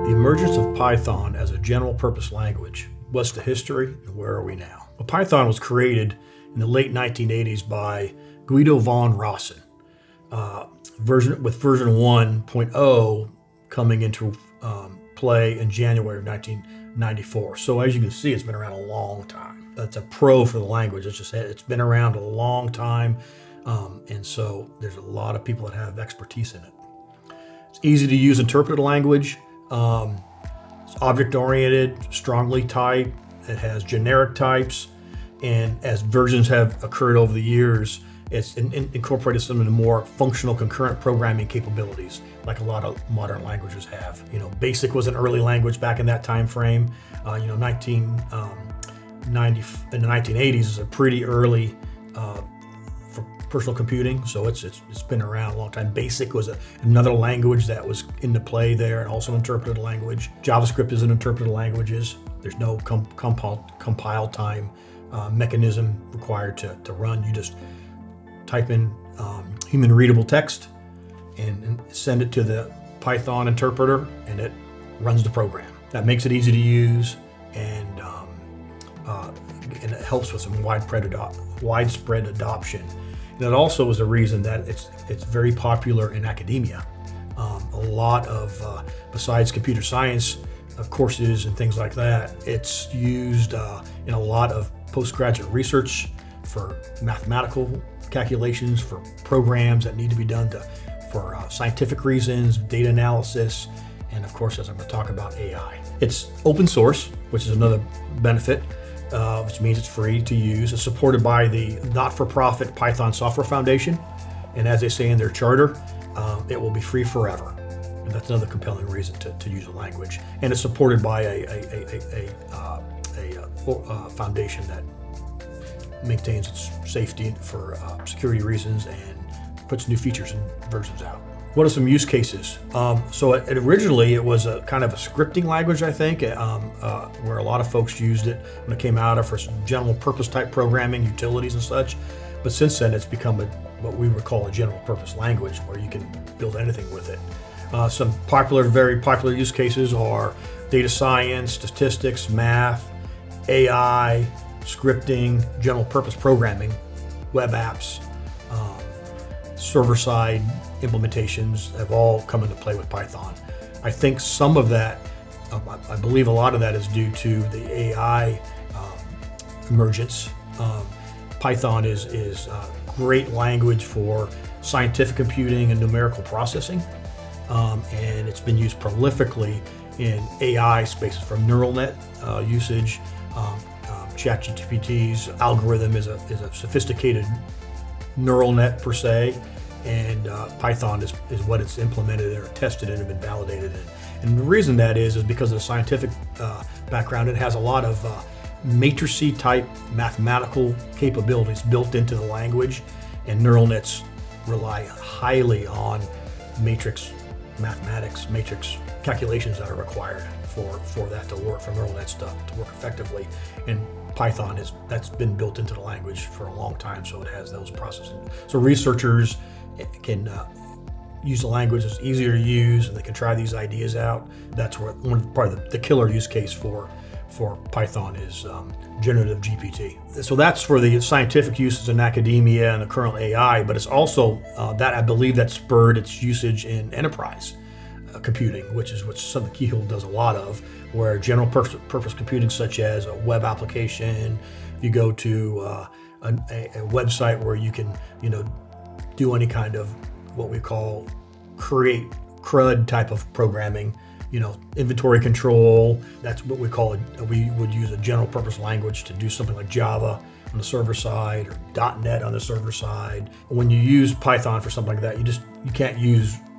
The emergence of Python as a general purpose language. What's the history and where are we now? Well, Python was created in the late 1980s by Guido von Rossen, with version 1.0 coming into play in January of 1994. So as you can see, it's been around a long time. That's a pro for the language. It's been around a long time, and so there's a lot of people that have expertise in it. It's easy to use interpreted language. It's object-oriented, strongly typed. It has generic types, and as versions have occurred over the years, it's incorporated some of the more functional concurrent programming capabilities, like a lot of modern languages have. BASIC was an early language back in that time frame. 1990 in the 1980s is a pretty early for personal computing, so it's been around a long time. BASIC was another language that was into play there, and also an interpreted language. JavaScript is an interpreted language. There's no compile time mechanism required to run. You just type in human readable text and send it to the Python interpreter, and it runs the program. That makes it easy to use, and it helps with some widespread adoption. And it also is a reason that it's very popular in academia. A lot of, besides computer science courses and things like that, it's used in a lot of postgraduate research for mathematical calculations, for programs that need to be done for scientific reasons, data analysis, and of course, as I'm going to talk about, AI. It's open source, which is another benefit, which means it's free to use. It's supported by the not-for-profit Python Software Foundation, and as they say in their charter, it will be free forever. And that's another compelling reason to use a language. And it's supported by a foundation that maintains its safety for security reasons and puts new features and versions out. What are some use cases? So originally it was a kind of a scripting language, I think, where a lot of folks used it when it came out for some general purpose type programming, utilities and such. But since then it's become what we would call a general purpose language, where you can build anything with it. Some very popular use cases are data science, statistics, math, AI, scripting, general purpose programming, web apps, server-side implementations have all come into play with Python. I think some of that, I believe a lot of that is due to the AI emergence. Python is a great language for scientific computing and numerical processing, and it's been used prolifically in AI spaces for neural net usage. ChatGPT's algorithm is a sophisticated neural net per se, and Python is what it's implemented or tested in and been validated in. And the reason that is because of the scientific background. It has a lot of matrixy type mathematical capabilities built into the language, and neural nets rely highly on matrix mathematics, matrix calculations that are required for that to work, for neural nets to work effectively. And Python that's been built into the language for a long time, so it has those processing. So researchers can use the language. It's easier to use, and they can try these ideas out. That's where part of the killer use case for Python is generative GPT. So that's for the scientific uses in academia and the current AI, but it's also that I believe that spurred its usage in enterprise computing, which something Keyhole does a lot of, where general purpose computing, such as a web application, you go to a website where you can do any kind of what we call create CRUD type of programming, inventory control. That's what we would use a general purpose language to do something like Java on the server side or .NET on the server side. When you use Python for something like that, you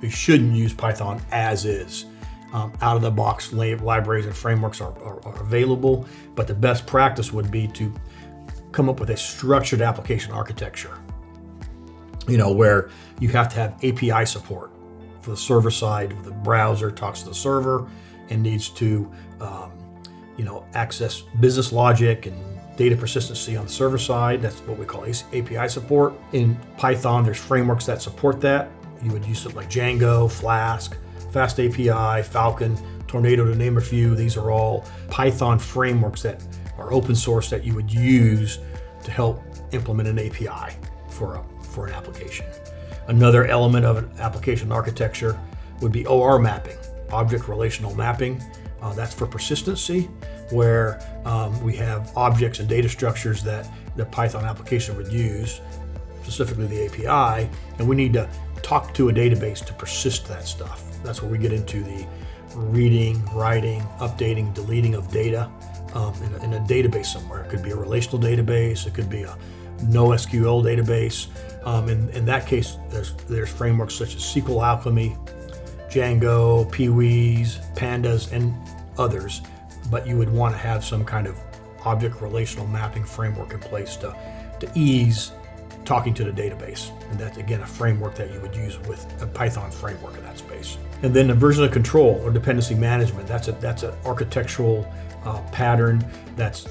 shouldn't use Python as is. Out of the box libraries and frameworks are available, but the best practice would be to come up with a structured application architecture, where you have to have API support for the server side. The browser talks to the server and needs to access business logic and data persistency on the server side. That's what we call API support. In Python, there's frameworks that support that. You would use something like Django, Flask, Fast API, Falcon, Tornado, to name a few. These are all Python frameworks that are open source that you would use to help implement an API for an application. Another element of an application architecture would be OR mapping, object relational mapping. That's for persistency, where we have objects and data structures that the Python application would use, specifically the API, and we need to talk to a database to persist that stuff. That's where we get into the reading, writing, updating, deleting of data in a database somewhere. It could be a relational database, it could be a NoSQL database. In that case, there's frameworks such as SQL Alchemy, Django, Peewees, Pandas, and others, but you would want to have some kind of object relational mapping framework in place to ease talking to the database. And that's, again, a framework that you would use with a Python framework in that space. And then the version of control or dependency management, that's an architectural pattern that's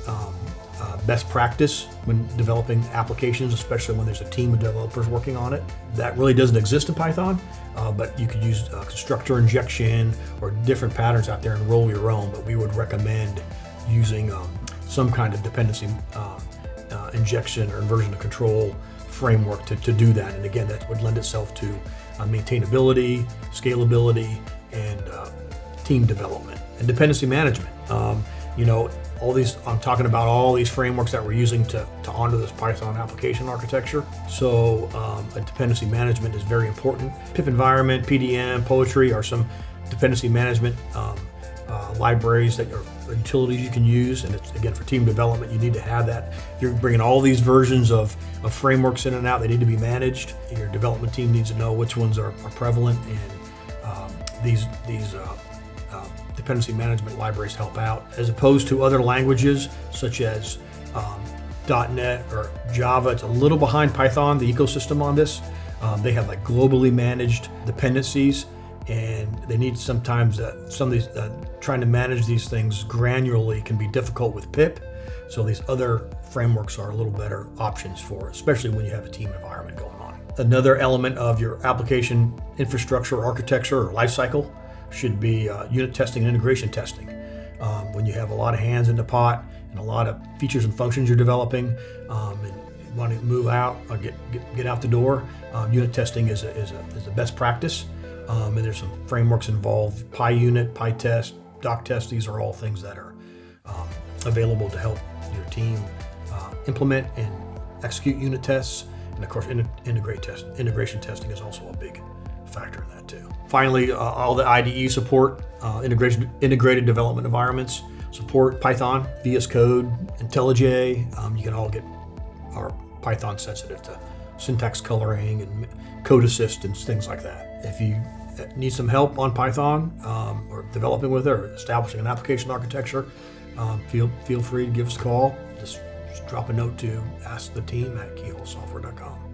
best practice when developing applications, especially when there's a team of developers working on it. That really doesn't exist in Python, but you could use constructor injection or different patterns out there and roll your own, but we would recommend using some kind of dependency injection or version of control framework to do that. And again, that would lend itself to maintainability, scalability, and team development. And dependency management. I'm talking about all these frameworks that we're using to honor this Python application architecture. So a dependency management is very important. pip environment, PDM, Poetry are some dependency management libraries that are utilities you can use. And it's, again, for team development, you need to have that. You're bringing all these versions of frameworks in and out. They need to be managed. Your development team needs to know which ones are prevalent, and these dependency management libraries help out, as opposed to other languages such as .NET or Java. It's a little behind Python, the ecosystem on this. They have like globally managed dependencies, and they need sometimes some of these trying to manage these things granularly can be difficult with pip. So these other frameworks are a little better options for it, especially when you have a team environment going on. Another element of your application infrastructure, architecture, or lifecycle should be unit testing and integration testing. When you have a lot of hands in the pot and a lot of features and functions you're developing, and you want to move out or get out the door, unit testing is a best practice. And there's some frameworks involved: PyUnit, PyTest, DocTest. These are all things that are available to help your team implement and execute unit tests. And of course, integration testing is also a big factor in that too. Finally, all the IDE support, integrated development environments support Python, VS Code, IntelliJ. You can all are Python sensitive to syntax coloring and code assist and things like that. If you need some help on Python or developing with it or establishing an application architecture, feel free to give us a call. Just drop a note to ask the team at keyholesoftware.com.